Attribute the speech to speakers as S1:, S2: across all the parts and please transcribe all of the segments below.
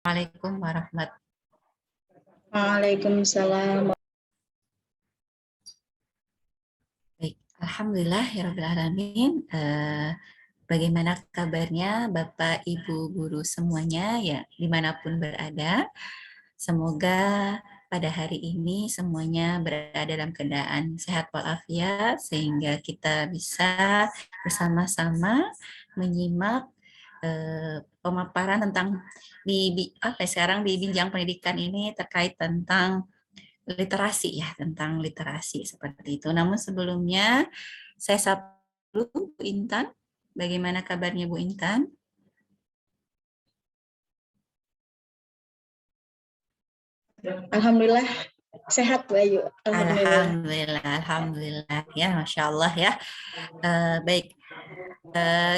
S1: Assalamualaikum warahmatullahi.
S2: Waalaikumsalam.
S1: Baik, alhamdulillah ya rabbil alamin. Bagaimana kabarnya Bapak Ibu guru semuanya ya dimanapun berada? Semoga pada hari ini semuanya berada dalam keadaan sehat walafiat sehingga kita bisa bersama-sama menyimak pemaparan tentang sekarang di Bincang Pendidikan ini terkait tentang literasi ya, tentang literasi seperti itu. Namun sebelumnya saya sapa dulu Bu Intan. Bagaimana kabarnya Bu Intan?
S2: Alhamdulillah sehat Bu Ayu. Alhamdulillah.
S1: Alhamdulillah, alhamdulillah ya, masya Allah ya. Baik,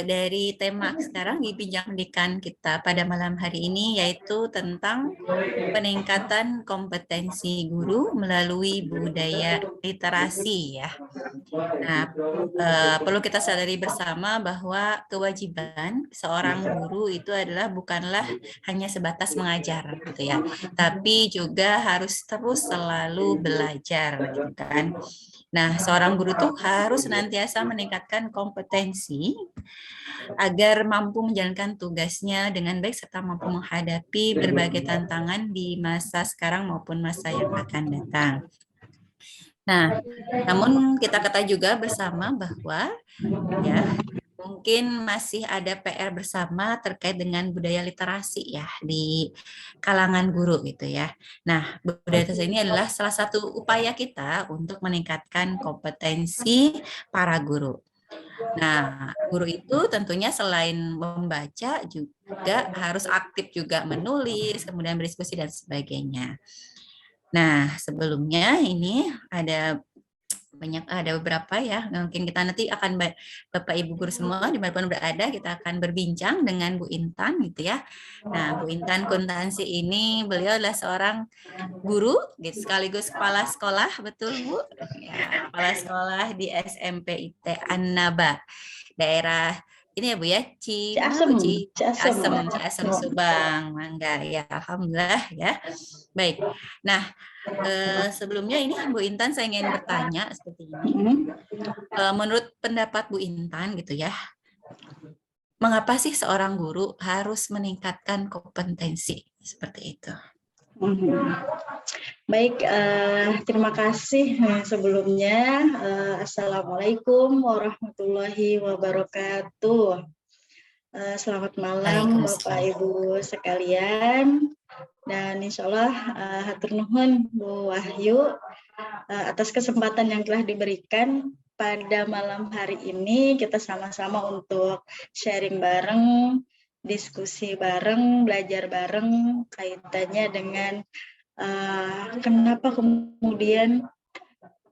S1: dari tema sekarang di Bincang Pendidikan kita pada malam hari ini yaitu tentang peningkatan kompetensi guru melalui budaya literasi ya. Nah, perlu kita sadari bersama bahwa kewajiban seorang guru itu adalah bukanlah hanya sebatas mengajar gitu ya, tapi juga harus terus selalu belajar gitu kan. Nah, seorang guru tuh harus senantiasa meningkatkan kompetensi agar mampu menjalankan tugasnya dengan baik serta mampu menghadapi berbagai tantangan di masa sekarang maupun masa yang akan datang. Nah, namun kita kata juga bersama bahwa ya mungkin masih ada PR bersama terkait dengan budaya literasi ya di kalangan guru gitu ya. Nah, budaya literasi ini adalah salah satu upaya kita untuk meningkatkan kompetensi para guru. Nah, guru itu tentunya selain membaca juga harus aktif juga menulis, kemudian berdiskusi dan sebagainya. Nah, sebelumnya ini ada beberapa ya, mungkin kita nanti akan Bapak Ibu guru semua dimanapun berada kita akan berbincang dengan Bu Intan gitu ya. Nah, Bu Intan Kuntansi ini beliau adalah seorang guru gitu, sekaligus kepala sekolah, betul Bu? Ya, kepala sekolah di SMP IT Annaba daerah ini ya Bu ya, mana Bu
S2: Ciasem.
S1: Ciasem Subang, Mangga ya, alhamdulillah ya. Baik. Nah, sebelumnya ini Bu Intan saya ingin bertanya seperti ini. Menurut pendapat Bu Intan gitu ya, mengapa sih seorang guru harus meningkatkan kompetensi seperti itu?
S2: Baik, terima kasih sebelumnya. Assalamualaikum warahmatullahi wabarakatuh. Selamat malam Bapak
S1: Waalaikumsalam.
S2: Ibu sekalian. Dan insya Allah hatur nuhun Bu Wahyu atas kesempatan yang telah diberikan pada malam hari ini. Kita sama-sama untuk sharing bareng, diskusi bareng, belajar bareng kaitannya dengan kenapa kemudian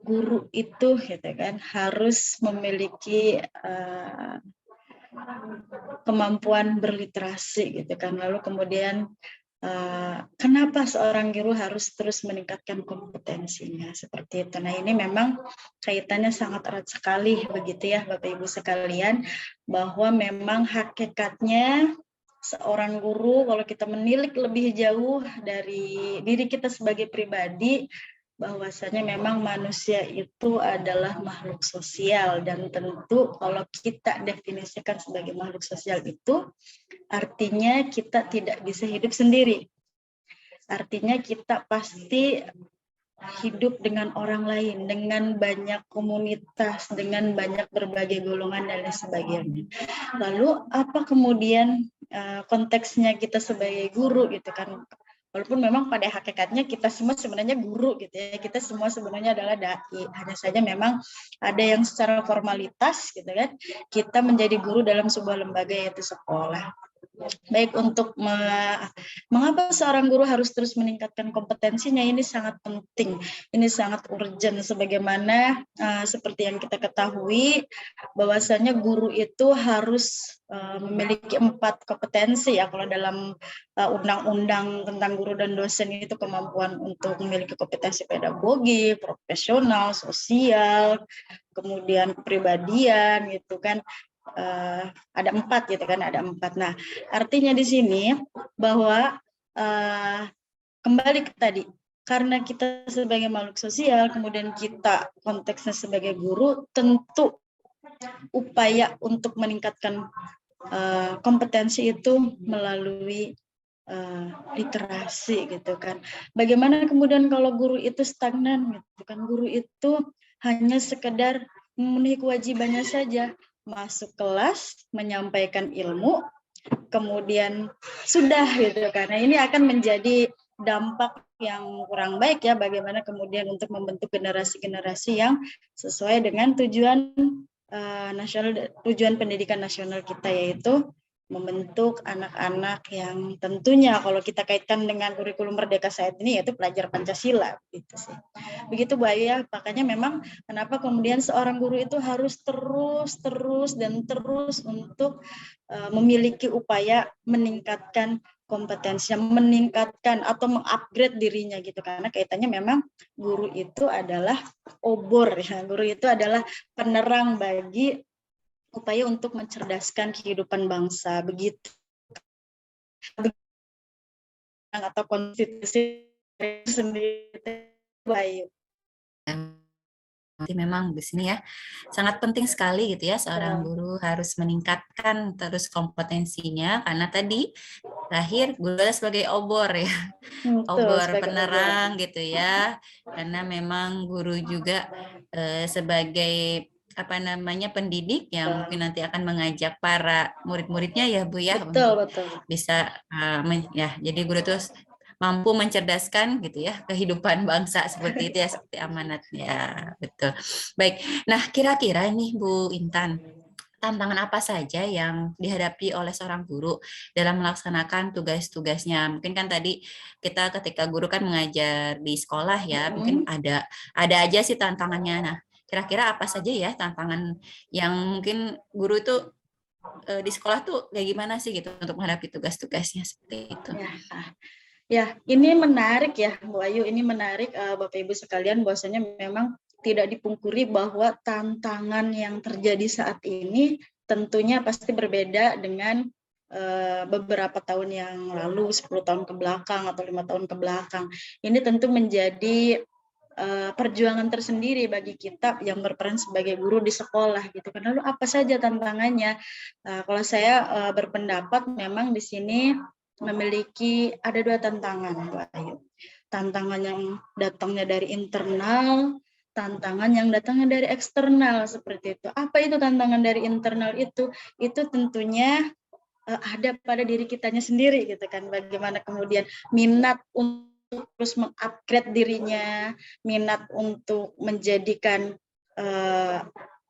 S2: guru itu gitu kan harus memiliki kemampuan berliterasi gitu kan. Lalu kemudian kenapa seorang guru harus terus meningkatkan kompetensinya seperti itu. Nah, ini memang kaitannya sangat erat sekali begitu ya Bapak Ibu sekalian, bahwa memang hakikatnya seorang guru kalau kita menilik lebih jauh dari diri kita sebagai pribadi, bahwasanya memang manusia itu adalah makhluk sosial, dan tentu kalau kita definisikan sebagai makhluk sosial itu artinya kita tidak bisa hidup sendiri. Artinya kita pasti hidup dengan orang lain, dengan banyak komunitas, dengan banyak berbagai golongan dan lain sebagainya. Lalu apa kemudian konteksnya kita sebagai guru gitu kan? Walaupun memang pada hakikatnya kita semua sebenarnya guru gitu ya, kita semua sebenarnya adalah dai. Hanya saja memang ada yang secara formalitas gitu kan, kita menjadi guru dalam sebuah lembaga yaitu sekolah. Baik, untuk mengapa seorang guru harus terus meningkatkan kompetensinya, ini sangat penting, ini sangat urgent, sebagaimana seperti yang kita ketahui bahwasanya guru itu harus memiliki 4 kompetensi ya. Kalau dalam undang-undang tentang guru dan dosen itu kemampuan untuk memiliki kompetensi pedagogi, profesional, sosial, kemudian kepribadian gitu kan. Ada 4 gitu kan, ada 4. Nah, artinya di sini bahwa kembali ke tadi, karena kita sebagai makhluk sosial, kemudian kita konteksnya sebagai guru, tentu upaya untuk meningkatkan kompetensi itu melalui literasi gitu kan. Bagaimana kemudian kalau guru itu stagnan gitu kan? Guru itu hanya sekedar memenuhi kewajibannya saja, masuk kelas, menyampaikan ilmu, kemudian sudah gitu kan. Nah, ini akan menjadi dampak yang kurang baik ya, bagaimana kemudian untuk membentuk generasi-generasi yang sesuai dengan tujuan nasional, tujuan pendidikan nasional kita, yaitu membentuk anak-anak yang tentunya kalau kita kaitkan dengan kurikulum Merdeka saat ini yaitu pelajar Pancasila gitu sih. Begitu Bu Ayu ya, makanya memang kenapa kemudian seorang guru itu harus terus untuk memiliki upaya meningkatkan kompetensi, meningkatkan atau mengupgrade dirinya gitu, karena kaitannya memang guru itu adalah obor ya, guru itu adalah penerang bagi upaya untuk mencerdaskan kehidupan bangsa, begitu atau konstitusi sendiri. Baik.
S1: Jadi memang di sini ya sangat penting sekali gitu ya, seorang guru harus meningkatkan terus kompetensinya, karena tadi terakhir guru adalah sebagai obor ya, obor penerang gitu ya, karena memang guru juga sebagai apa namanya pendidik yang mungkin nanti akan mengajak para murid-muridnya ya Bu ya, untuk bisa ya, jadi guru itu mampu mencerdaskan gitu ya kehidupan bangsa, seperti itu ya, seperti amanatnya, betul. Baik, nah kira-kira nih Bu Intan, tantangan apa saja yang dihadapi oleh seorang guru dalam melaksanakan tugas-tugasnya? Mungkin kan tadi kita ketika guru kan mengajar di sekolah ya, mungkin ada aja sih tantangannya. Nah, kira-kira apa saja ya tantangan yang mungkin guru itu di sekolah tuh kayak gimana sih gitu untuk menghadapi tugas-tugasnya seperti itu?
S2: Ya, ini menarik ya Bu Ayu, ini menarik Bapak Ibu sekalian, bahwasanya memang tidak dipungkiri bahwa tantangan yang terjadi saat ini tentunya pasti berbeda dengan beberapa tahun yang lalu, 10 tahun ke belakang atau 5 tahun ke belakang. Ini tentu menjadi perjuangan tersendiri bagi kita yang berperan sebagai guru di sekolah gitu kan. Lalu apa saja tantangannya? Kalau saya berpendapat memang di sini memiliki ada 2 tantangan, Bu Ayu. Tantangan yang datangnya dari internal, tantangan yang datangnya dari eksternal, seperti itu. Apa itu tantangan dari internal itu? Itu tentunya ada pada diri kitanya sendiri gitu kan. Bagaimana kemudian minat untuk terus mengupgrade dirinya, minat untuk menjadikan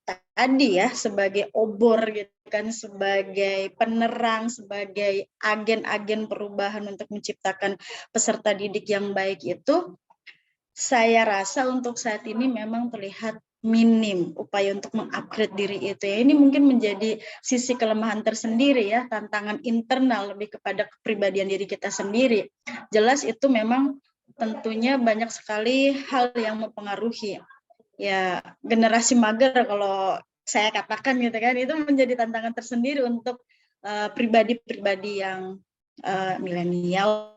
S2: tadi ya sebagai obor gitu kan, sebagai penerang, sebagai agen-agen perubahan untuk menciptakan peserta didik yang baik, itu saya rasa untuk saat ini memang terlihat minim upaya untuk mengupgrade diri itu ya. Ini mungkin menjadi sisi kelemahan tersendiri ya, tantangan internal lebih kepada kepribadian diri kita sendiri. Jelas itu memang tentunya banyak sekali hal yang mempengaruhi. Ya, generasi mager kalau saya katakan gitu kan, itu menjadi tantangan tersendiri untuk pribadi-pribadi yang milenial,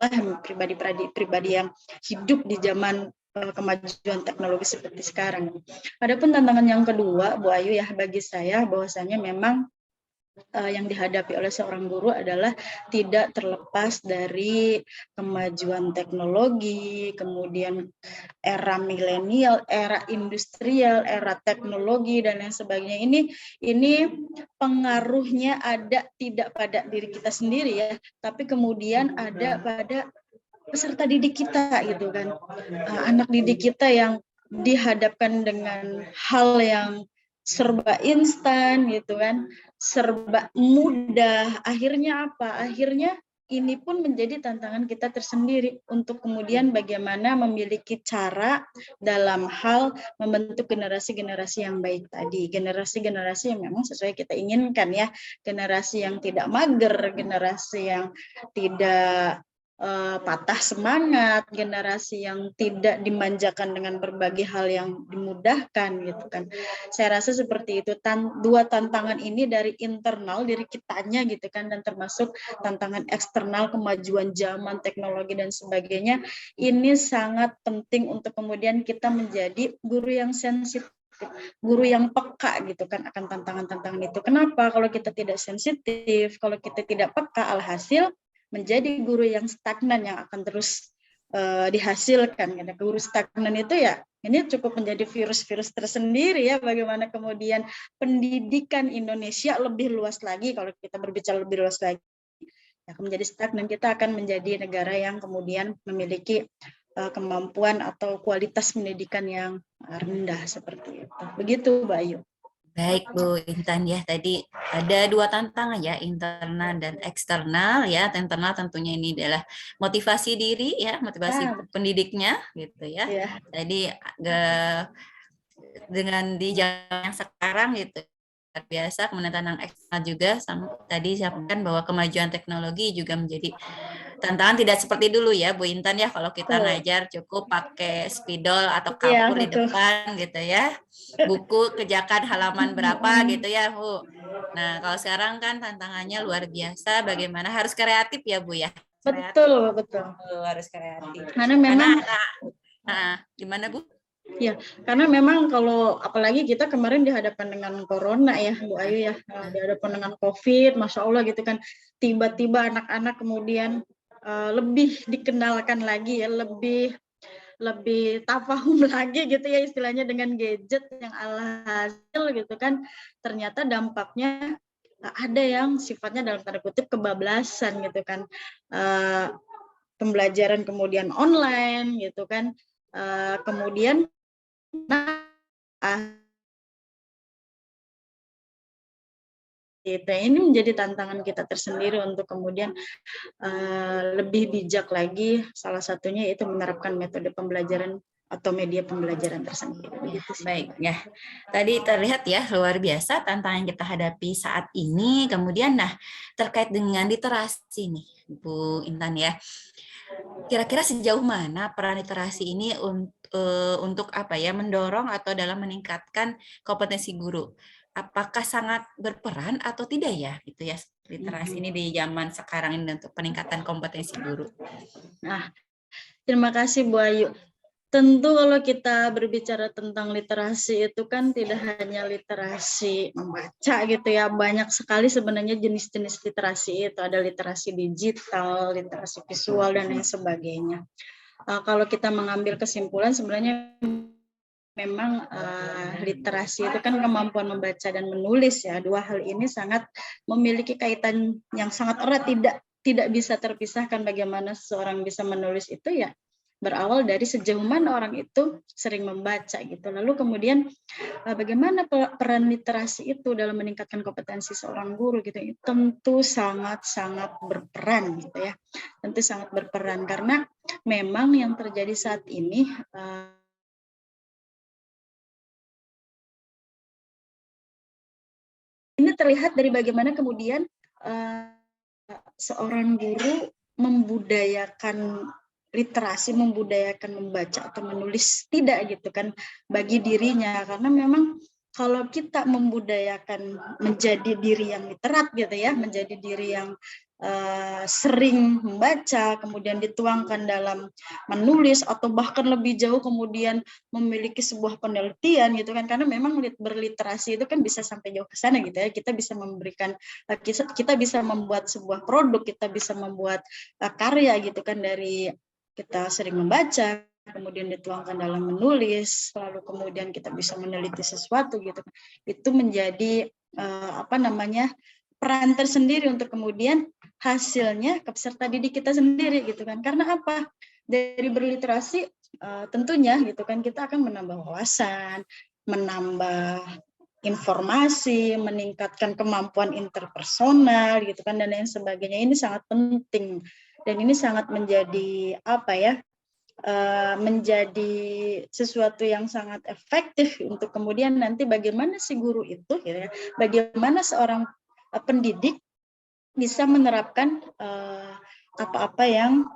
S2: pribadi yang hidup di zaman kemajuan teknologi seperti sekarang. Adapun tantangan yang kedua, Bu Ayu ya, bagi saya bahwasanya memang yang dihadapi oleh seorang guru adalah tidak terlepas dari kemajuan teknologi, kemudian era milenial, era industrial, era teknologi dan lain sebagainya. Ini pengaruhnya ada tidak pada diri kita sendiri ya, tapi kemudian ada pada peserta didik kita gitu kan. Anak didik kita yang dihadapkan dengan hal yang serba instan gitu kan, serba mudah. Akhirnya apa? Akhirnya ini pun menjadi tantangan kita tersendiri untuk kemudian bagaimana memiliki cara dalam hal membentuk generasi-generasi yang baik tadi. Generasi-generasi yang memang sesuai kita inginkan ya. Generasi yang tidak mager, generasi yang tidak patah semangat, generasi yang tidak dimanjakan dengan berbagai hal yang dimudahkan gitu kan. Saya rasa seperti itu. Dua tantangan ini dari internal diri kitanya gitu kan, dan termasuk tantangan eksternal, kemajuan zaman, teknologi dan sebagainya. Ini sangat penting untuk kemudian kita menjadi guru yang sensitif, guru yang peka gitu kan akan tantangan-tantangan itu. Kenapa? Kalau kita tidak sensitif, kalau kita tidak peka, alhasil menjadi guru yang stagnan yang akan terus dihasilkan. Guru stagnan itu ya ini cukup menjadi virus-virus tersendiri ya, bagaimana kemudian pendidikan Indonesia lebih luas lagi, kalau kita berbicara lebih luas lagi, akan menjadi stagnan, kita akan menjadi negara yang kemudian memiliki kemampuan atau kualitas pendidikan yang rendah seperti itu. Begitu, Mbak Ayu.
S1: Baik Bu Intan ya, tadi ada dua tantangan ya, internal dan eksternal ya. Internal tentunya ini adalah motivasi diri ya, motivasi pendidiknya gitu ya. Jadi dengan di zaman yang sekarang gitu biasa, kemudian tantangan eksternal juga tadi sampaikan bahwa kemajuan teknologi juga menjadi tantangan, tidak seperti dulu ya Bu Intan ya, kalau kita ngajar cukup pakai spidol atau kapur di depan gitu ya, buku kejakan halaman berapa gitu ya Bu. Nah kalau sekarang kan tantangannya luar biasa, bagaimana harus kreatif ya Bu ya.
S2: Betul.
S1: Harus kreatif.
S2: Karena memang
S1: gimana Bu?
S2: Ya, karena memang kalau apalagi kita kemarin dihadapkan dengan corona ya, Bu Ayu ya, dihadapkan dengan COVID, Masya Allah gitu kan, tiba-tiba anak-anak kemudian lebih dikenalkan lagi ya, lebih tafahum lagi gitu ya istilahnya dengan gadget yang alhasil gitu kan, ternyata dampaknya ada yang sifatnya dalam tanda kutip kebablasan gitu kan, pembelajaran kemudian online gitu kan, kemudian ini menjadi tantangan kita tersendiri untuk kemudian lebih bijak lagi, salah satunya yaitu menerapkan metode pembelajaran atau media pembelajaran tersendiri.
S1: Baik ya, tadi terlihat ya luar biasa tantangan yang kita hadapi saat ini. Kemudian terkait dengan literasi nih Bu Intan ya, kira-kira sejauh mana peran literasi ini untuk apa ya, mendorong atau dalam meningkatkan kompetensi guru? Apakah sangat berperan atau tidak ya gitu ya literasi ini di zaman sekarang ini untuk peningkatan kompetensi guru?
S2: Nah, terima kasih Bu Ayu. Tentu kalau kita berbicara tentang literasi itu kan tidak hanya literasi membaca gitu ya, banyak sekali sebenarnya jenis-jenis literasi itu, ada literasi digital, literasi visual dan lain sebagainya. Kalau kita mengambil kesimpulan sebenarnya memang literasi itu kan kemampuan membaca dan menulis ya, dua hal ini sangat memiliki kaitan yang sangat erat, tidak bisa terpisahkan. Bagaimana seseorang bisa menulis itu ya berawal dari sejauh mana orang itu sering membaca gitu. Lalu kemudian bagaimana peran literasi itu dalam meningkatkan kompetensi seorang guru gitu. Tentu sangat-sangat berperan gitu ya. Tentu sangat berperan karena memang yang terjadi saat ini ini terlihat dari bagaimana kemudian seorang guru membudayakan literasi, membudayakan membaca atau menulis tidak gitu kan bagi dirinya, karena memang kalau kita membudayakan menjadi diri yang literat gitu ya, menjadi diri yang sering membaca, kemudian dituangkan dalam menulis atau bahkan lebih jauh kemudian memiliki sebuah penelitian gitu kan, karena memang berliterasi itu kan bisa sampai jauh ke sana gitu ya, kita bisa memberikan, kita bisa membuat sebuah produk, kita bisa membuat karya gitu kan dari kita sering membaca, kemudian dituangkan dalam menulis, lalu kemudian kita bisa meneliti sesuatu gitu. Itu menjadi peran tersendiri untuk kemudian hasilnya ke peserta didik kita sendiri gitu kan. Karena apa? Dari berliterasi tentunya gitu kan kita akan menambah wawasan, menambah informasi, meningkatkan kemampuan interpersonal gitu kan dan lain sebagainya. Ini sangat penting dan ini sangat menjadi menjadi sesuatu yang sangat efektif untuk kemudian nanti bagaimana si guru itu gitu ya, bagaimana seorang pendidik bisa menerapkan apa-apa yang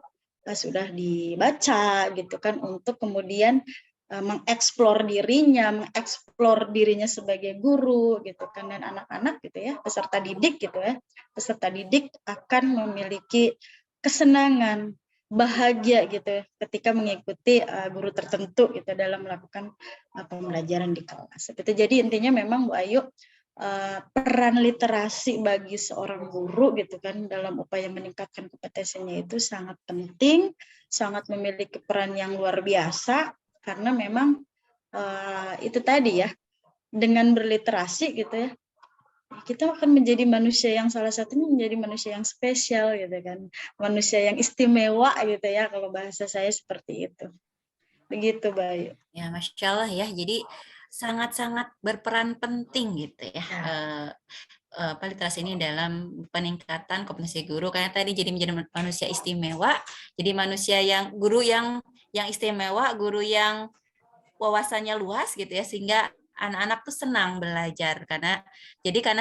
S2: sudah dibaca gitu kan, untuk kemudian mengeksplor dirinya sebagai guru gitu kan, dan anak-anak gitu ya, peserta didik gitu ya, peserta didik akan memiliki kesenangan, bahagia gitu ketika mengikuti guru tertentu gitu dalam melakukan pembelajaran di kelas. Gitu. Jadi intinya memang Bu Ayu, peran literasi bagi seorang guru gitu kan dalam upaya meningkatkan kompetensinya itu sangat penting, sangat memiliki peran yang luar biasa, karena memang itu tadi ya, dengan berliterasi gitu ya, kita akan menjadi manusia yang salah satunya menjadi manusia yang spesial gitu kan, manusia yang istimewa gitu ya, kalau bahasa saya seperti itu. Begitu, Bayu.
S1: Ya, Masya Allah ya. Jadi sangat-sangat berperan penting gitu ya. Literasi ini dalam peningkatan kompetensi guru, karena tadi jadi menjadi manusia istimewa, jadi manusia yang guru yang istimewa, guru yang wawasannya luas gitu ya, sehingga anak-anak tuh senang belajar, karena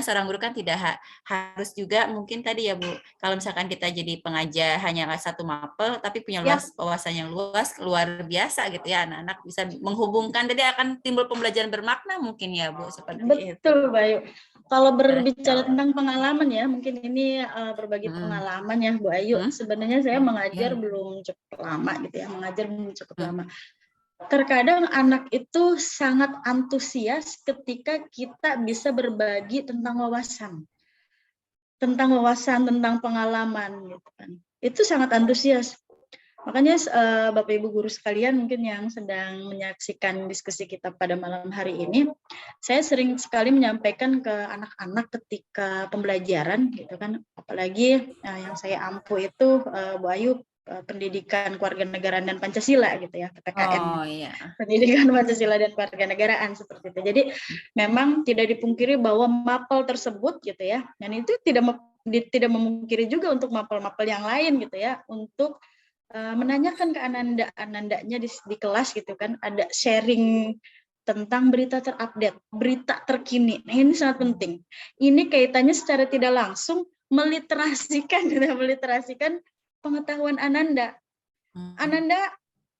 S1: seorang guru kan tidak harus juga mungkin tadi ya Bu, kalau misalkan kita jadi pengajar hanya satu mapel tapi punya
S2: Ya,
S1: wawasan yang luar biasa gitu ya, anak-anak bisa menghubungkan, jadi akan timbul pembelajaran bermakna mungkin ya Bu, seperti itu.
S2: betul, Bayu. Kalau
S1: Masya
S2: berbicara
S1: Allah.
S2: tentang pengalaman ya, mungkin ini berbagi pengalaman ya, Bu Ayu. Sebenarnya saya mengajar
S1: Ya.
S2: belum cukup lama gitu ya, mengajar belum cukup
S1: Hmm.
S2: lama. Terkadang anak itu sangat antusias ketika kita bisa berbagi tentang wawasan, tentang pengalaman gitu kan. Itu sangat antusias. Makanya Bapak Ibu guru sekalian mungkin yang sedang menyaksikan diskusi kita pada malam hari ini, saya sering sekali menyampaikan ke anak-anak ketika pembelajaran gitu kan, apalagi yang saya ampu itu Bu Ayu, pendidikan kewarganegaraan dan Pancasila gitu ya, PPKN-nya.
S1: Oh iya.
S2: Pendidikan Pancasila dan kewarganegaraan seperti itu. Jadi memang tidak dipungkiri bahwa mapel tersebut gitu ya, dan itu tidak memungkiri juga untuk mapel-mapel yang lain gitu ya, untuk menanyakan ke ananda-anandanya di kelas gitu kan, ada sharing tentang berita terupdate, berita terkini. Nah, ini sangat penting. Ini kaitannya secara tidak langsung meliterasikan pengetahuan Ananda. Ananda,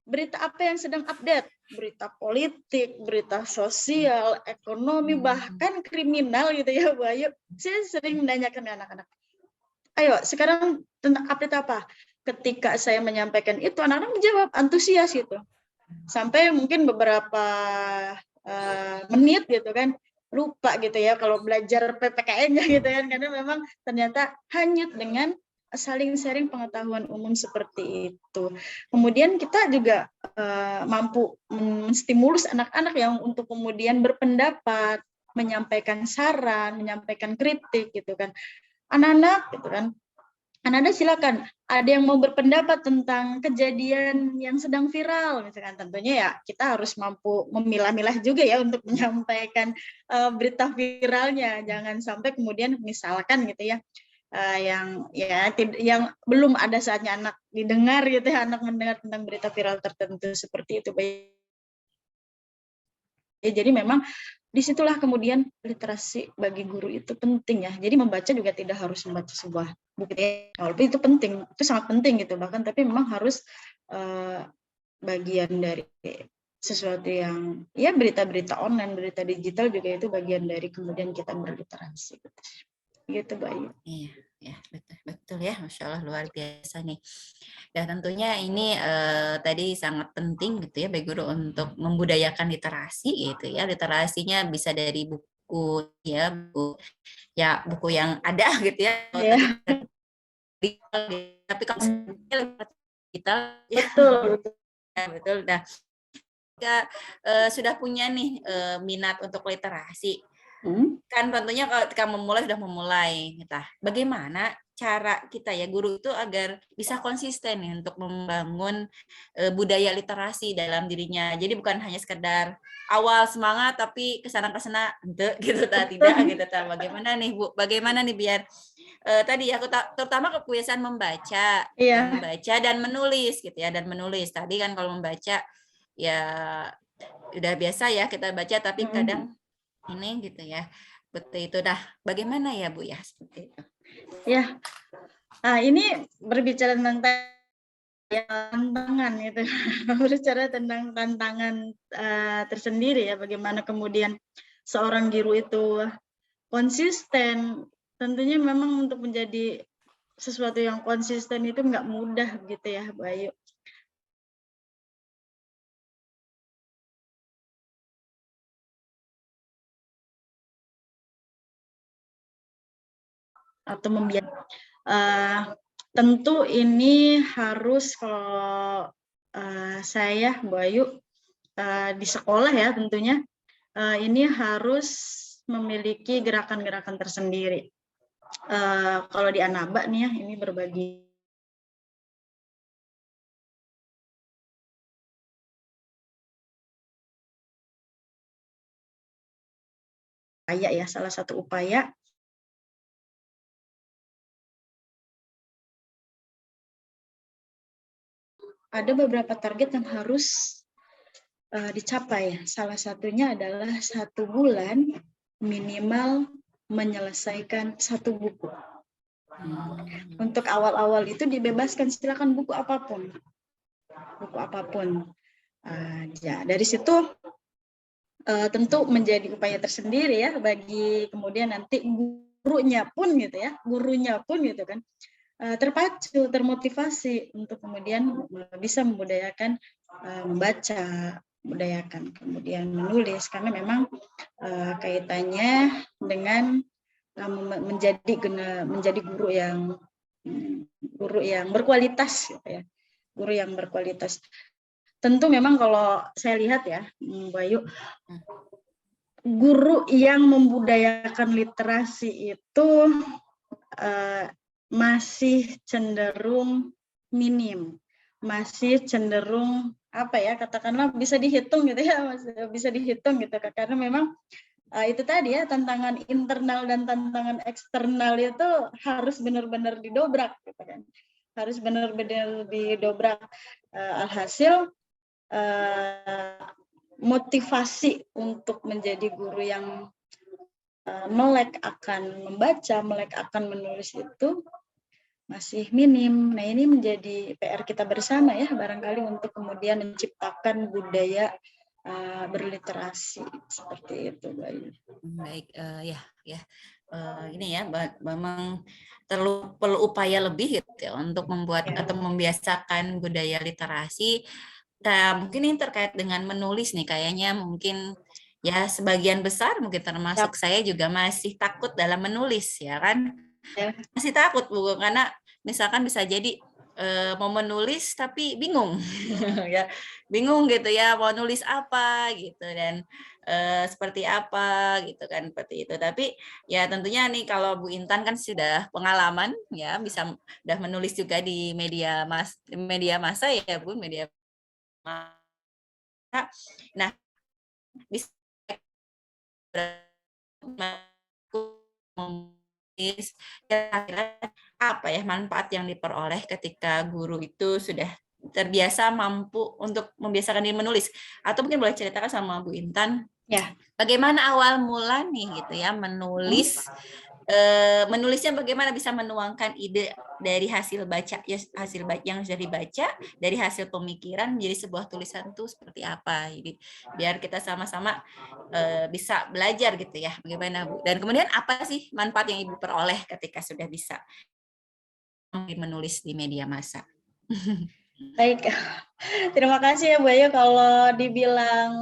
S2: berita apa yang sedang update? Berita politik, berita sosial, ekonomi, bahkan kriminal gitu ya, Bu Ayu. Saya sering menanyakan ke anak-anak, ayo sekarang tentang update apa? Ketika saya menyampaikan itu, anak-anak menjawab antusias gitu. Sampai mungkin beberapa menit gitu kan, lupa gitu ya kalau belajar PPKN-nya gitu kan, karena memang ternyata hanyut dengan saling sharing pengetahuan umum seperti itu. Kemudian kita juga mampu menstimulus anak-anak yang untuk kemudian berpendapat, menyampaikan saran, menyampaikan kritik gitu kan. Anak-anak gitu kan, Ananda silakan, ada yang mau berpendapat tentang kejadian yang sedang viral, misalkan, tentunya ya kita harus mampu memilah-milah juga ya untuk menyampaikan berita viralnya, jangan sampai kemudian misalkan gitu ya, yang belum ada saatnya anak didengar gitu ya, anak mendengar tentang berita viral tertentu seperti itu. Ya, jadi memang disitulah kemudian literasi bagi guru itu penting ya. Jadi membaca juga tidak harus membaca sebuah buku, walaupun itu penting, itu sangat penting gitu bahkan. Tapi memang harus bagian dari sesuatu yang ya, berita-berita online, berita digital juga itu bagian dari kemudian kita berliterasi. Gitu, Bayu.
S1: Iya, ya betul ya, Masya Allah luar biasa nih. Dan tentunya ini tadi sangat penting gitu ya bagi guru untuk membudayakan literasi gitu ya. Literasinya bisa dari buku buku yang ada gitu ya.
S2: Ya,
S1: Tapi kalau kita
S2: betul.
S1: ya betul. Nah, kita sudah punya nih minat untuk literasi. Kan tentunya kalau kita sudah memulai, bagaimana cara kita ya guru itu agar bisa konsisten nih untuk membangun budaya literasi dalam dirinya. Jadi bukan hanya sekedar awal semangat tapi kesana gitu tidak gitu. Bagaimana nih Bu? Bagaimana nih biar tadi aku terutama kebiasaan membaca dan menulis gitu ya, dan menulis. Tadi kan kalau membaca ya udah biasa ya kita baca, tapi kadang ini gitu ya. Betul itu. Dah, bagaimana ya Bu ya seperti itu?
S2: Ya. Nah, ini berbicara tentang tantangan itu berbicara tentang tantangan tersendiri ya, bagaimana kemudian seorang guru itu konsisten. Tentunya memang untuk menjadi sesuatu yang konsisten itu nggak mudah gitu ya, Bayu. Atau tentu ini harus, kalau saya Bayu di sekolah ya tentunya ini harus memiliki gerakan-gerakan tersendiri. Kalau di Anaba nih ya, ini berbagi upaya ya, salah satu upaya ada beberapa target yang harus dicapai. Salah satunya adalah 1 bulan minimal menyelesaikan 1 buku. Untuk awal-awal itu dibebaskan, silakan buku apapun. Ya, dari situ tentu menjadi upaya tersendiri ya bagi kemudian nanti gurunya pun gitu kan terpacu, termotivasi untuk kemudian bisa membudayakan membaca, membudayakan kemudian menulis, karena memang kaitannya dengan menjadi guru yang berkualitas gitu ya, guru yang berkualitas. Tentu memang kalau saya lihat ya, Bayu, guru yang membudayakan literasi itu masih cenderung minim, masih cenderung apa ya, katakanlah bisa dihitung gitu ya, bisa dihitung gitu, karena memang itu tadi ya, tantangan internal dan tantangan eksternal itu harus benar-benar didobrak gitu kan, harus benar-benar didobrak. Alhasil motivasi untuk menjadi guru yang melek akan membaca, melek akan menulis itu masih minim. Nah, ini menjadi PR kita bersama ya, barangkali untuk kemudian menciptakan budaya berliterasi seperti itu, Bayu.
S1: Baik, ini ya, memang perlu upaya lebih gitu ya untuk membuat atau membiasakan budaya literasi. Nah, mungkin ini terkait dengan menulis nih, kayaknya mungkin ya sebagian besar mungkin termasuk saya juga masih takut dalam menulis ya kan, masih takut Bu, karena misalkan bisa jadi mau menulis tapi bingung ya, bingung gitu ya, mau nulis apa gitu dan seperti apa gitu kan, seperti itu. Tapi ya tentunya nih kalau Bu Intan kan sudah pengalaman ya, bisa udah menulis juga di media massa ya Bu, media massa. Nah, bisa apa ya manfaat yang diperoleh ketika guru itu sudah terbiasa mampu untuk membiasakan diri menulis, atau mungkin boleh ceritakan sama Bu Intan
S2: ya,
S1: bagaimana awal mula nih gitu ya menulis, menulisnya bagaimana bisa menuangkan ide dari hasil baca ya, hasil yang sudah dibaca, dari hasil pemikiran menjadi sebuah tulisan itu seperti apa. Jadi biar kita sama-sama bisa belajar gitu ya, bagaimana Bu, dan kemudian apa sih manfaat yang Ibu peroleh ketika sudah bisa menulis di media massa.
S2: Baik, terima kasih ya Bayu. Kalau dibilang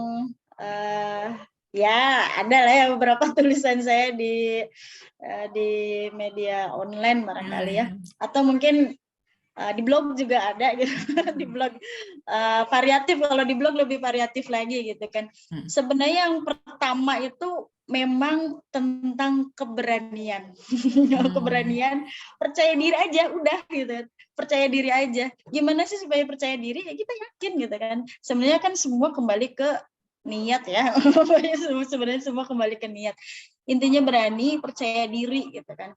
S2: ya ada lah ya beberapa tulisan saya di media online barangkali ya, atau mungkin di blog juga ada gitu. Di blog variatif, kalau di blog lebih variatif lagi gitu kan. Sebenarnya yang pertama itu memang tentang keberanian. Keberanian, percaya diri aja udah gitu. Percaya diri aja. Gimana sih supaya percaya diri? Ya kita yakin gitu kan. Sebenarnya kan semua kembali ke niat ya. Sebenarnya semua kembali ke niat. Intinya berani, percaya diri gitu kan.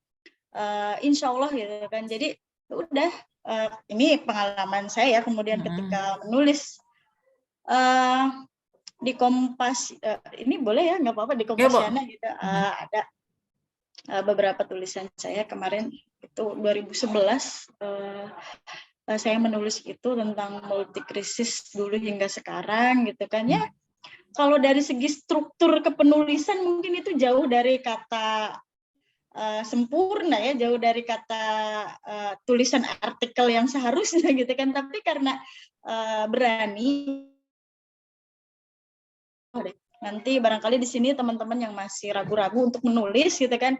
S2: Insya Allah gitu kan. Jadi udah, ini pengalaman saya kemudian ketika menulis di Kompas, ini boleh ya, nggak apa-apa, di Kompasiana gitu, ada beberapa tulisan saya kemarin itu 2011 saya menulis itu tentang multikrisis dulu hingga sekarang gitu kan ya. Kalau dari segi struktur kepenulisan mungkin itu jauh dari kata sempurna ya, jauh dari kata tulisan artikel yang seharusnya gitu kan, tapi karena berani. Nanti barangkali di sini teman-teman yang masih ragu-ragu untuk menulis gitu kan,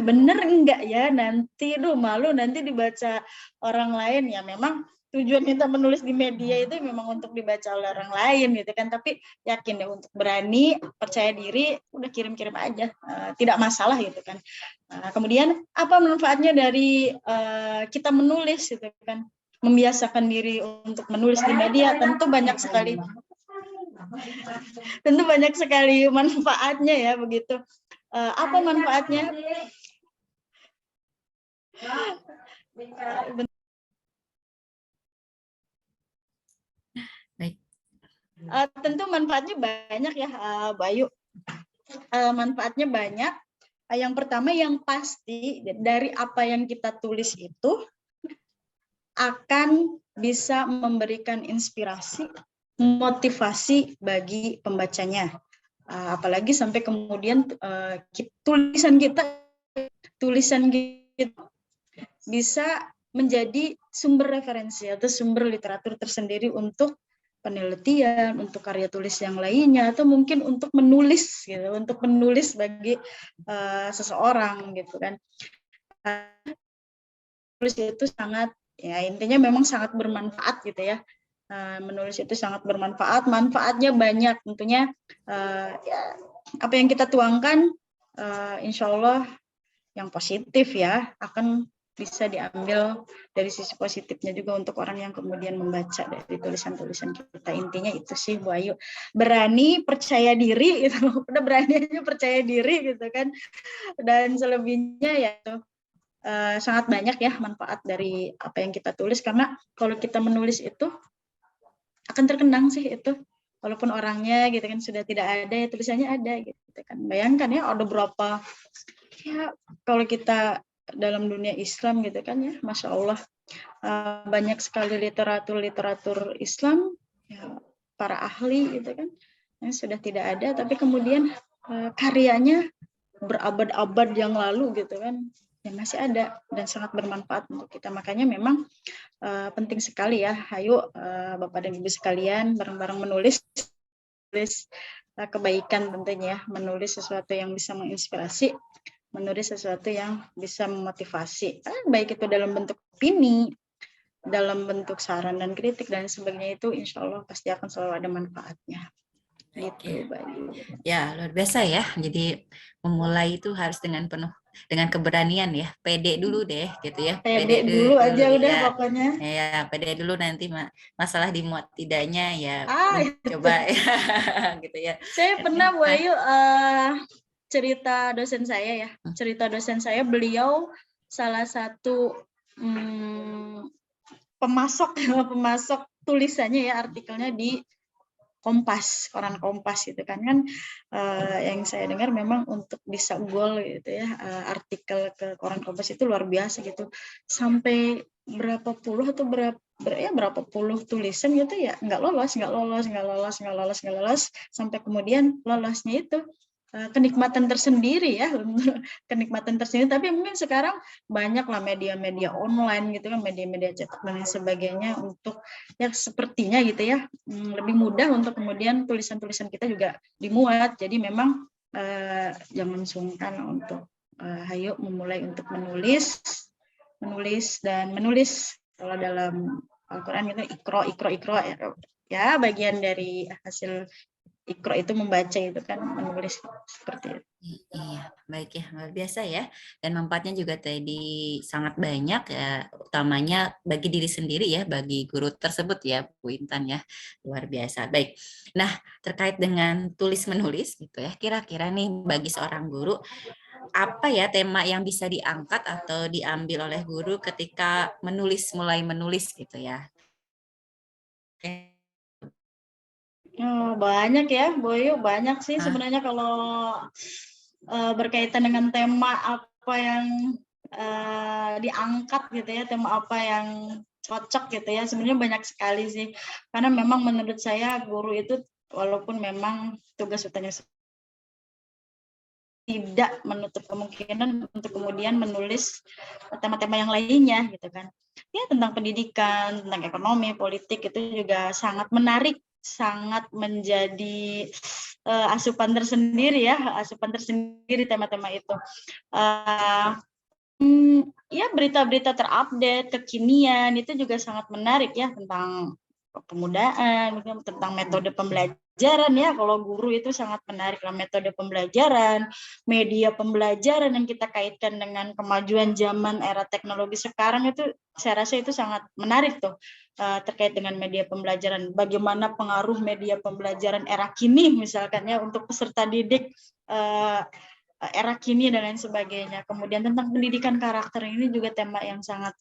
S2: bener enggak ya, nanti malu nanti dibaca orang lain. Ya memang tujuan kita menulis di media itu memang untuk dibaca oleh orang lain gitu kan, tapi yakin ya, untuk berani, percaya diri, udah kirim-kirim aja, tidak masalah gitu kan. Kemudian apa manfaatnya dari kita menulis gitu kan, membiasakan diri untuk menulis di media? Tentu banyak sekali manfaatnya ya begitu. Apa manfaatnya?
S1: Baik.
S2: Tentu manfaatnya banyak ya, Bayu. Manfaatnya banyak. Yang pertama yang pasti, dari apa yang kita tulis itu akan bisa memberikan inspirasi, motivasi bagi pembacanya. Apalagi sampai kemudian tulisan kita bisa menjadi sumber referensi atau sumber literatur tersendiri untuk penelitian, untuk karya tulis yang lainnya, atau mungkin untuk menulis gitu, untuk menulis bagi seseorang gitu kan. Menulis itu sangat, ya intinya memang sangat bermanfaat gitu ya. Menulis itu sangat bermanfaat, manfaatnya banyak tentunya. Ya, apa yang kita tuangkan insya Allah yang positif ya, akan bisa diambil dari sisi positifnya juga untuk orang yang kemudian membaca dari tulisan-tulisan kita. Intinya itu sih Bu Ayu, berani, percaya diri gitu. Udah berani aja percaya diri gitu kan, dan selebihnya ya sangat banyak ya manfaat dari apa yang kita tulis, karena kalau kita menulis itu akan terkenang sih itu, walaupun orangnya gitu kan sudah tidak ada, ya tulisannya ada gitu kan. Bayangkan ya, ada berapa ya, kalau kita dalam dunia Islam gitu kan ya, Masya Allah, banyak sekali literatur Islam ya, para ahli gitu kan yang sudah tidak ada, tapi kemudian karyanya berabad-abad yang lalu gitu kan, yang masih ada dan sangat bermanfaat untuk kita. Makanya memang penting sekali ya, ayo Bapak dan Ibu sekalian bareng-bareng menulis kebaikan tentunya ya, menulis sesuatu yang bisa menginspirasi, menulis sesuatu yang bisa memotivasi, baik itu dalam bentuk opini, dalam bentuk saran dan kritik dan sebagainya, itu insya Allah pasti akan selalu ada manfaatnya. Gitu, Bayu.
S1: Ya, luar biasa ya. Jadi memulai itu harus dengan keberanian ya. Pede dulu deh gitu ya.
S2: Pede dulu aja udah
S1: ya.
S2: pokoknya.
S1: Ya, pede dulu, nanti masalah dimuat tidaknya ya
S2: Itu.
S1: coba ya gitu ya.
S2: Saya pernah Bu Ayu cerita dosen saya ya. Cerita dosen saya, beliau salah satu pemasok tulisannya ya, artikelnya di Kompas, koran Kompas gitu kan. Yang saya dengar memang untuk bisa goal gitu ya, artikel ke koran Kompas itu luar biasa gitu. Sampai berapa puluh atau berapa puluh tulisan gitu ya, nggak lolos, sampai kemudian lolosnya itu kenikmatan tersendiri ya, kenikmatan tersendiri. Tapi mungkin sekarang banyaklah media-media online gitu kan, media-media cetak dan sebagainya, untuk ya sepertinya gitu ya lebih mudah untuk kemudian tulisan-tulisan kita juga dimuat. Jadi memang jangan sungkan untuk ayo memulai untuk menulis kalau dalam Al-Quran itu ikro ya, bagian dari hasil ikro itu membaca itu kan, menulis seperti itu.
S1: Iya, baik ya, luar biasa ya. Dan manfaatnya juga tadi sangat banyak ya, utamanya bagi diri sendiri ya, bagi guru tersebut ya, Bu Intan ya, luar biasa. Baik, nah terkait dengan tulis menulis gitu ya, kira-kira nih bagi seorang guru, apa ya tema yang bisa diangkat atau diambil oleh guru ketika mulai menulis gitu ya?
S2: Banyak ya, Boyu, banyak sih sebenarnya kalau berkaitan dengan tema apa yang diangkat gitu ya, tema apa yang cocok gitu ya. Sebenarnya banyak sekali sih. Karena memang menurut saya guru itu walaupun memang tugas utamanya tidak menutup kemungkinan untuk kemudian menulis tema-tema yang lainnya gitu kan. Ya tentang pendidikan, tentang ekonomi, politik itu juga sangat menarik, sangat menjadi asupan tersendiri ya, asupan tersendiri tema-tema itu. Ya berita-berita terupdate, kekinian itu juga sangat menarik ya tentang kepemudaan, tentang metode pembelajaran ya. Kalau guru itu sangat menarik lah metode pembelajaran, media pembelajaran yang kita kaitkan dengan kemajuan zaman era teknologi sekarang itu saya rasa itu sangat menarik tuh terkait dengan media pembelajaran. Bagaimana pengaruh media pembelajaran era kini misalkan ya untuk peserta didik era kini dan lain sebagainya. Kemudian tentang pendidikan karakter ini juga tema yang sangat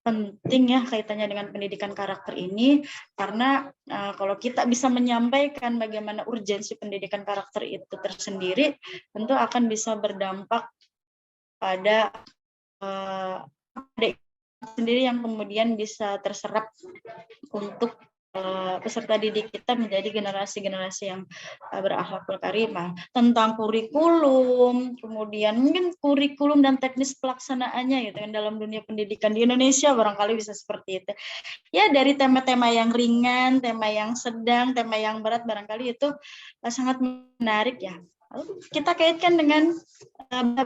S2: penting ya kaitannya dengan pendidikan karakter ini karena kalau kita bisa menyampaikan bagaimana urgensi pendidikan karakter itu tersendiri tentu akan bisa berdampak pada sendiri yang kemudian bisa terserap untuk peserta didik kita menjadi generasi-generasi yang berakhlakul karimah. Tentang kurikulum, kemudian mungkin kurikulum dan teknis pelaksanaannya gitu kan dalam dunia pendidikan di Indonesia barangkali bisa seperti itu. Ya dari tema-tema yang ringan, tema yang sedang, tema yang berat barangkali itu sangat menarik ya. Lalu kita kaitkan dengan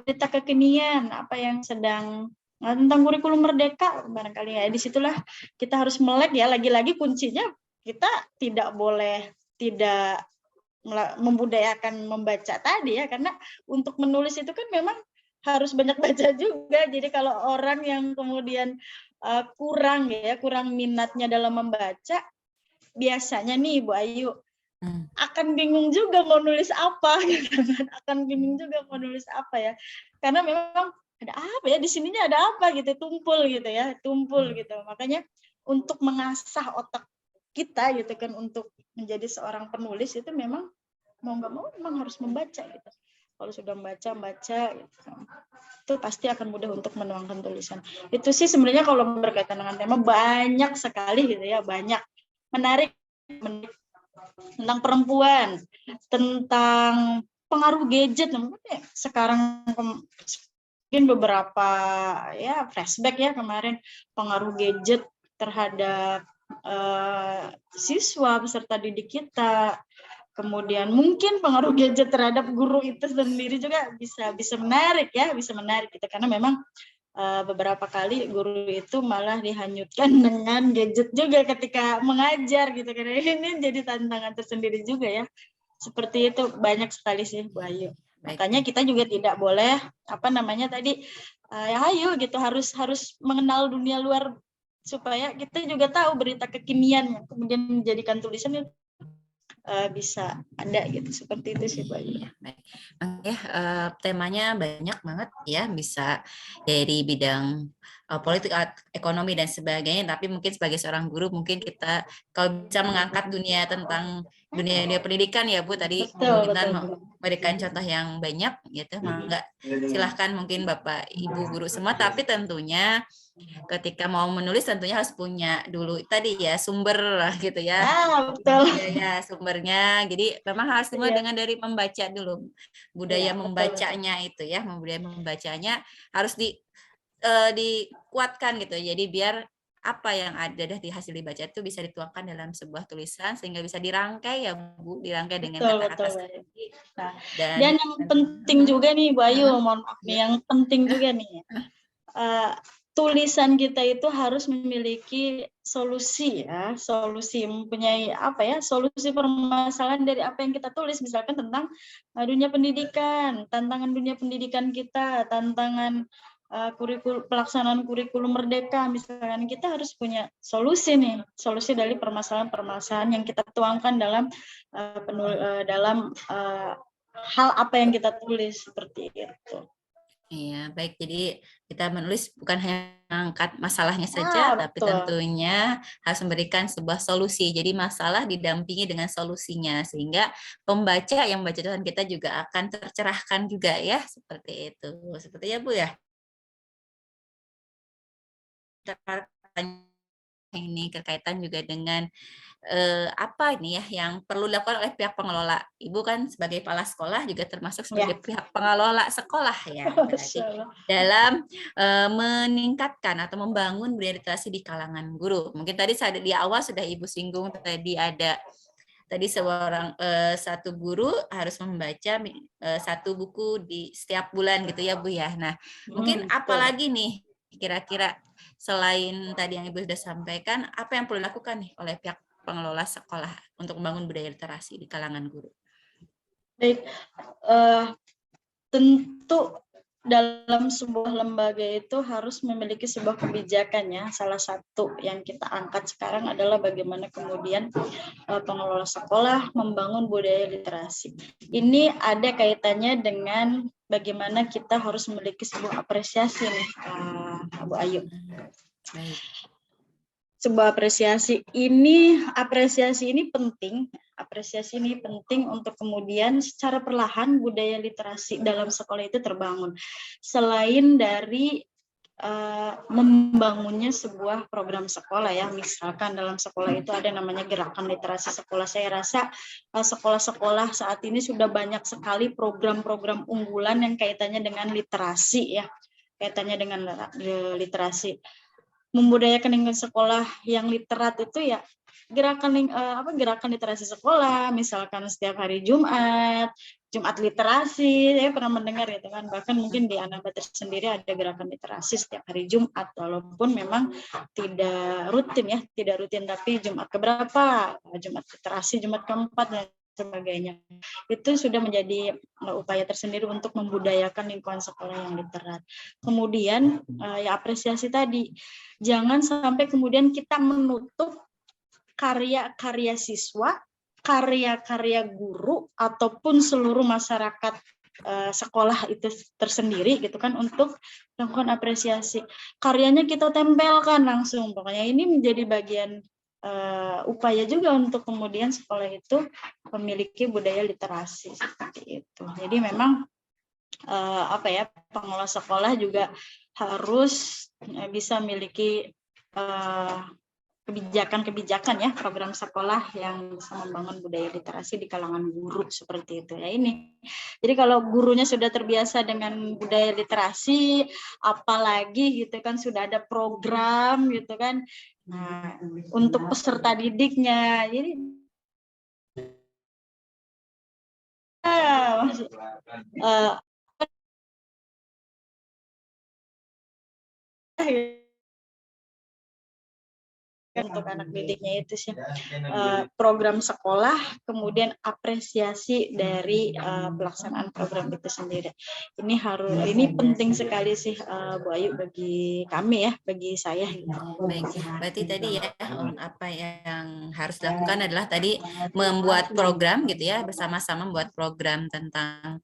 S2: berita kekinian, apa yang sedang tentang kurikulum merdeka barangkali ya disitulah kita harus melek ya lagi-lagi kuncinya kita tidak boleh tidak membudayakan membaca tadi ya karena untuk menulis itu kan memang harus banyak baca juga jadi kalau orang yang kemudian kurang minatnya dalam membaca biasanya nih Bu Ayu akan bingung juga mau nulis apa gitu kan akan bingung juga mau nulis apa ya karena memang ada apa ya di sininya ada apa gitu tumpul gitu makanya untuk mengasah otak kita gitu kan untuk menjadi seorang penulis itu memang mau nggak mau memang harus membaca gitu kalau sudah membaca gitu. Itu pasti akan mudah untuk menuangkan tulisan itu sih sebenarnya kalau berkaitan dengan tema banyak sekali gitu ya banyak menarik tentang perempuan tentang pengaruh gadget sekarang mungkin beberapa ya flashback ya kemarin pengaruh gadget terhadap siswa peserta didik kita kemudian mungkin pengaruh gadget terhadap guru itu sendiri juga bisa menarik gitu karena memang beberapa kali guru itu malah dihanyutkan dengan gadget juga ketika mengajar gitu karena ini jadi tantangan tersendiri juga ya seperti itu banyak sekali sih Bu Ayu. Makanya kita juga tidak boleh ya ayo gitu harus mengenal dunia luar supaya kita juga tahu berita kekinian yang kemudian menjadikan tulisan bisa ada gitu seperti itu sih Bu Ayu.
S1: Ya, temanya banyak banget ya bisa dari bidang politik, ekonomi dan sebagainya. Tapi mungkin sebagai seorang guru mungkin kita kalau bisa mengangkat dunia tentang dunia pendidikan ya Bu tadi Intan memberikan contoh yang banyak gitu. Mangga silahkan mungkin Bapak Ibu guru semua. Tapi tentunya ketika mau menulis tentunya harus punya dulu tadi ya sumber lah gitu ya.
S2: Betul.
S1: Ya sumbernya. Jadi memang harus dimulai dengan dari membaca dulu. Budaya membacanya itu ya, budaya membacanya harus dikuatkan gitu. Jadi biar apa yang ada di hasil dibaca itu bisa dituangkan dalam sebuah tulisan sehingga bisa dirangkai ya Bu, dirangkai dengan kata-kata sendiri.
S2: Dan yang penting juga nih Bu Ayu, mohon maaf nih, yang penting juga nih tulisan kita itu harus memiliki solusi ya, mempunyai solusi permasalahan dari apa yang kita tulis misalkan tentang dunia pendidikan, tantangan dunia pendidikan kita, tantangan pelaksanaan kurikulum merdeka misalkan kita harus punya solusi dari permasalahan-permasalahan yang kita tuangkan dalam hal apa yang kita tulis seperti itu.
S1: Iya, baik. Jadi kita menulis bukan hanya mengangkat masalahnya saja, tapi tentunya harus memberikan sebuah solusi. Jadi masalah didampingi dengan solusinya, sehingga pembaca yang membaca tulisan kita juga akan tercerahkan juga ya, seperti itu. Seperti ya Bu ya? ini berkaitan juga dengan apa ini ya yang perlu dilakukan oleh pihak pengelola. Ibu kan sebagai kepala sekolah juga termasuk sebagai pihak pengelola sekolah ya, berarti dalam meningkatkan atau membangun budaya literasi di kalangan guru. Mungkin tadi di awal sudah Ibu singgung tadi ada satu guru harus membaca satu buku di setiap bulan gitu ya Bu ya. Nah, mungkin apalagi nih kira-kira selain tadi yang Ibu sudah sampaikan, apa yang perlu dilakukan nih oleh pihak pengelola sekolah untuk membangun budaya literasi di kalangan guru?
S2: Baik, tentu dalam sebuah lembaga itu harus memiliki sebuah kebijakan ya. Salah satu yang kita angkat sekarang adalah bagaimana kemudian pengelola sekolah membangun budaya literasi. Ini ada kaitannya dengan bagaimana kita harus memiliki sebuah apresiasi nih, Bu Ayu.
S1: Baik.
S2: Sebuah apresiasi ini penting. Apresiasi ini penting untuk kemudian secara perlahan budaya literasi dalam sekolah itu terbangun. Selain dari membangunnya sebuah program sekolah ya, misalkan dalam sekolah itu ada namanya gerakan literasi sekolah. Saya rasa sekolah-sekolah saat ini sudah banyak sekali program-program unggulan yang kaitannya dengan literasi ya, kaitannya dengan literasi. Membudayakan lingkungan sekolah yang literat itu ya gerakan literasi sekolah, misalkan setiap hari Jumat literasi, saya pernah mendengar gitu kan, bahkan mungkin di Anabater sendiri ada gerakan literasi setiap hari Jumat, walaupun memang tidak rutin, tapi Jumat keberapa, Jumat literasi, Jumat keempat dan sebagainya. Itu sudah menjadi upaya tersendiri untuk membudayakan lingkungan sekolah yang literat. Kemudian ya apresiasi tadi, jangan sampai kemudian kita menutup karya-karya siswa, karya-karya guru ataupun seluruh masyarakat sekolah itu tersendiri gitu kan untuk melakukan apresiasi. Karyanya kita tempelkan langsung. Pokoknya ini menjadi bagian upaya juga untuk kemudian sekolah itu memiliki budaya literasi seperti itu. Jadi memang pengelola sekolah juga harus bisa memiliki kebijakan ya, program sekolah yang bisa membangun budaya literasi di kalangan guru seperti itu ya ini. Jadi kalau gurunya sudah terbiasa dengan budaya literasi, apalagi gitu kan sudah ada program gitu kan, nah, untuk peserta didiknya, jadi untuk anak didiknya itu sih program sekolah, kemudian apresiasi dari pelaksanaan program itu sendiri. Ini penting sekali sih Bu Ayu bagi kami ya, bagi saya.
S1: Baik, berarti tadi ya apa yang harus dilakukan adalah tadi membuat program gitu ya, bersama-sama membuat program tentang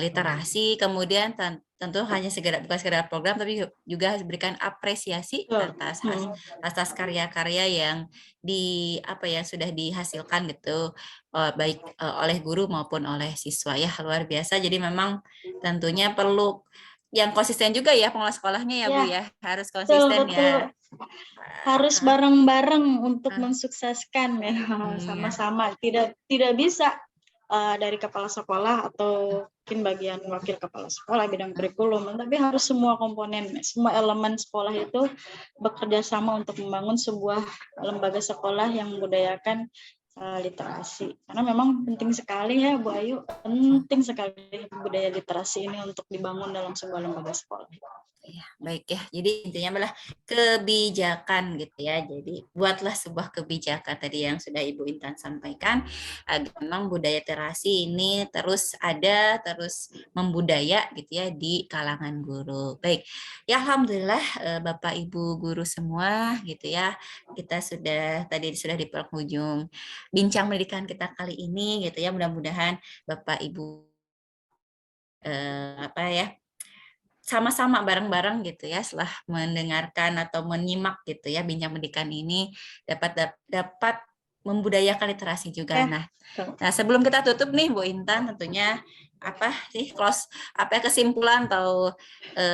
S1: literasi, kemudian tentu bukan sekedar program tapi juga berikan apresiasi atas karya-karya yang sudah dihasilkan gitu baik oleh guru maupun oleh siswa ya, luar biasa. Jadi memang tentunya perlu yang konsisten juga ya pengelola sekolahnya ya Bu ya, harus konsisten
S2: betul.
S1: ya.
S2: Harus bareng-bareng untuk mensukseskan ya, sama-sama. Tidak bisa dari kepala sekolah atau mungkin bagian wakil kepala sekolah bidang kurikulum, tapi harus semua komponen, semua elemen sekolah itu bekerja sama untuk membangun sebuah lembaga sekolah yang membudayakan literasi. Karena memang penting sekali ya Bu Ayu, penting sekali budaya literasi ini untuk dibangun dalam sebuah lembaga sekolah.
S1: Ya, baik ya. Jadi intinya adalah kebijakan gitu ya. Jadi buatlah sebuah kebijakan tadi yang sudah Ibu Intan sampaikan agar memang budaya literasi ini terus membudaya gitu ya di kalangan guru. Baik. Ya alhamdulillah Bapak Ibu guru semua gitu ya. Kita sudah di penghujung bincang pendidikan kita kali ini gitu ya. Mudah-mudahan Bapak Ibu sama-sama bareng-bareng gitu ya setelah mendengarkan atau menyimak gitu ya bincang pendidikan ini dapat membudayakan literasi juga.
S2: Ya.
S1: Nah, sebelum kita tutup nih Bu Intan, tentunya apa sih kesimpulan atau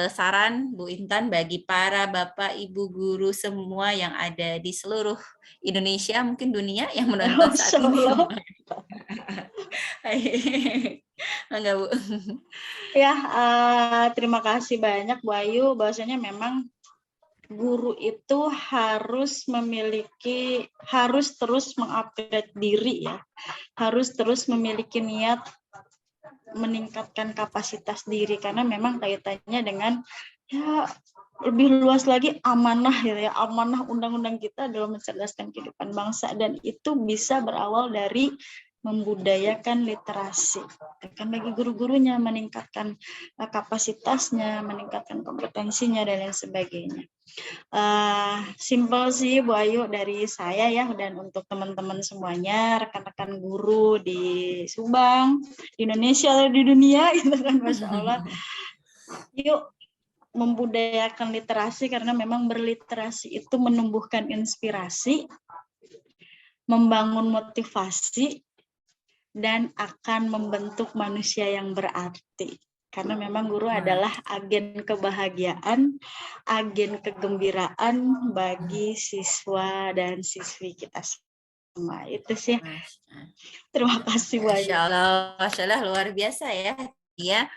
S1: saran Bu Intan bagi para Bapak Ibu guru semua yang ada di seluruh Indonesia, mungkin dunia yang menonton saat ini. Enggak, Bu.
S2: Ya, terima kasih banyak Bu Ayu. Bahwasanya memang guru itu harus terus mengupgrade diri ya, harus terus memiliki niat meningkatkan kapasitas diri, karena memang kaitannya dengan ya lebih luas lagi amanah ya, amanah undang-undang kita dalam mencerdaskan kehidupan bangsa, dan itu bisa berawal dari membudayakan literasi. Kan bagi guru-gurunya meningkatkan kapasitasnya, meningkatkan kompetensinya dan lain sebagainya. Simpel sih Bu Ayu dari saya ya, dan untuk teman-teman semuanya, rekan-rekan guru di Subang, di Indonesia atau di dunia gitu kan, Masya Allah. Yuk membudayakan literasi, karena memang berliterasi itu menumbuhkan inspirasi, membangun motivasi, dan akan membentuk manusia yang berarti. Karena memang guru adalah agen kebahagiaan, agen kegembiraan bagi siswa dan siswi kita semua. Itu sih. Terima kasih banyak.
S1: Masya Allah, luar biasa ya. Ya,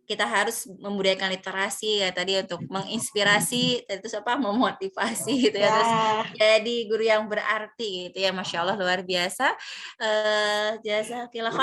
S1: kita harus membudayakan literasi ya tadi untuk menginspirasi, terus memotivasi gitu ya, terus jadi guru yang berarti gitu ya. Masya Allah, luar biasa. Jazakillah